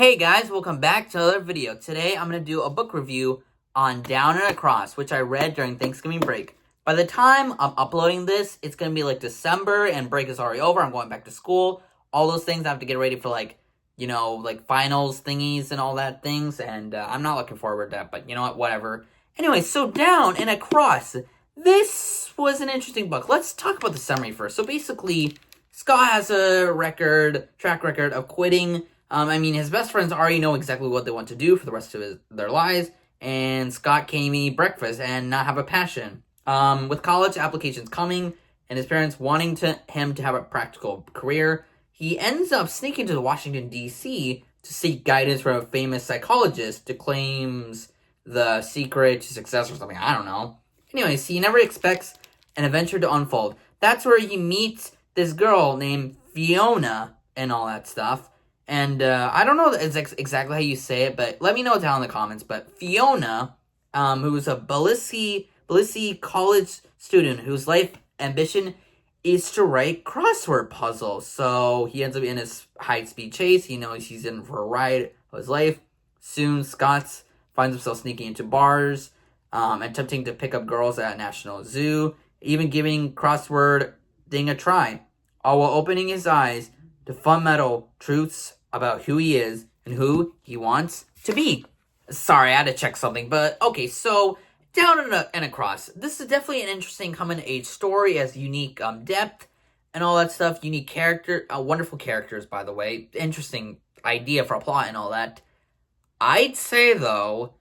Hey guys, welcome back to another video. Today I'm going to do a book review on Down and Across, which I read during Thanksgiving break. By the time I'm uploading this, it's going to be like December and break is already over. I'm going back to school. All those things I have to get ready for like finals thingies and all that things. And I'm not looking forward to that, but you know what, whatever. Anyway, so Down and Across. This was an interesting book. Let's talk about the summary first. So basically, Scott has a track record of quitting. His best friends already know exactly what they want to do for the rest of their lives, and Scott can't even eat breakfast and not have a passion. With college applications coming, and his parents wanting him to have a practical career, he ends up sneaking to Washington, D.C. to seek guidance from a famous psychologist who claims the secret to success or something, I don't know. Anyways, he never expects an adventure to unfold. That's where he meets this girl named Fiona and all that stuff. And I don't know exactly how you say it, but let me know down in the comments. But Fiona, who's a ballsy college student whose life ambition is to write crossword puzzles. So he ends up in his high-speed chase. He knows he's in for a ride of his life. Soon, Scott finds himself sneaking into bars, attempting to pick up girls at National Zoo, even giving crossword thing a try, all while opening his eyes to fundamental truths about who he is and who he wants to be. Sorry, I had to check something, but okay, so Down and Across. This is definitely an interesting coming-of-age story, as unique depth and all that stuff, unique character, wonderful characters, by the way, interesting idea for a plot and all that. I'd say, though,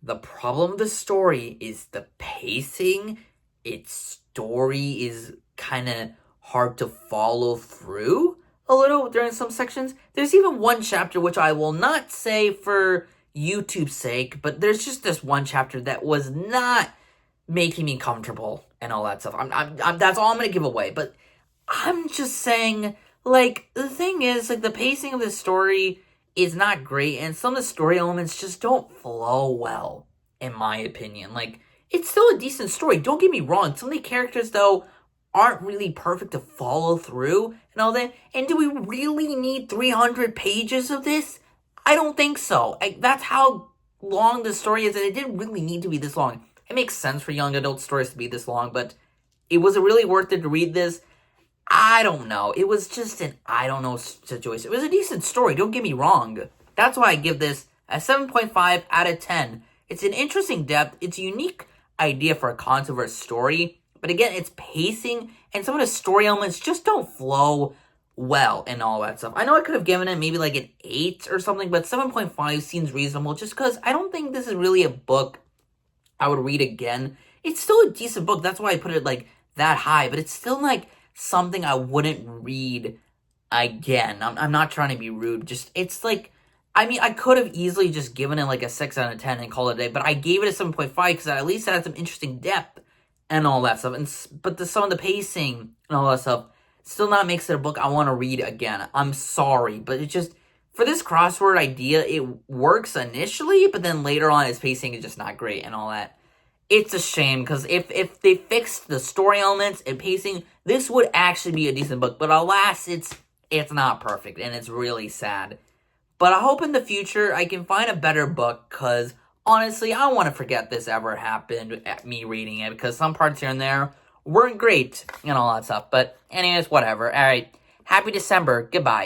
the problem with the story is the pacing. Its story is kind of hard to follow through a little during some sections. There's even one chapter, which I will not say for YouTube's sake, but there's just this one chapter that was not making me comfortable and all that stuff. That's all I'm going to give away, but I'm just saying, like, the thing is, like, the pacing of this story is not great, and some of the story elements just don't flow well, in my opinion. Like, it's still a decent story, don't get me wrong. Some of the characters, though, aren't really perfect to follow through and all that. And do we really need 300 pages of this? I don't think so. That's how long the story is, and it didn't really need to be this long. It makes sense for young adult stories to be this long, but it was really worth it to read this. I don't know. It was just an I don't know situation. It was a decent story, don't get me wrong. That's why I give this a 7.5 out of 10. It's an interesting depth. It's a unique idea for a concept or a story. But again, it's pacing, and some of the story elements just don't flow well and all that stuff. I know I could have given it maybe like an 8 or something, but 7.5 seems reasonable just because I don't think this is really a book I would read again. It's still a decent book. That's why I put it like that high, but it's still like something I wouldn't read again. I'm not trying to be rude. Just, it's like, I could have easily just given it like a 6 out of 10 and called it a day, but I gave it a 7.5 because at least it had some interesting depth and all that stuff, but some of the pacing and all that stuff still not makes it a book I want to read again. I'm sorry, but it just, for this crossword idea, it works initially, but then later on, its pacing is just not great and all that. It's a shame, because if they fixed the story elements and pacing, this would actually be a decent book, but alas, it's not perfect, and it's really sad. But I hope in the future I can find a better book, because honestly, I don't want to forget this ever happened at me reading it, because some parts here and there weren't great and all that stuff. But anyways, whatever. All right. Happy December. Goodbye.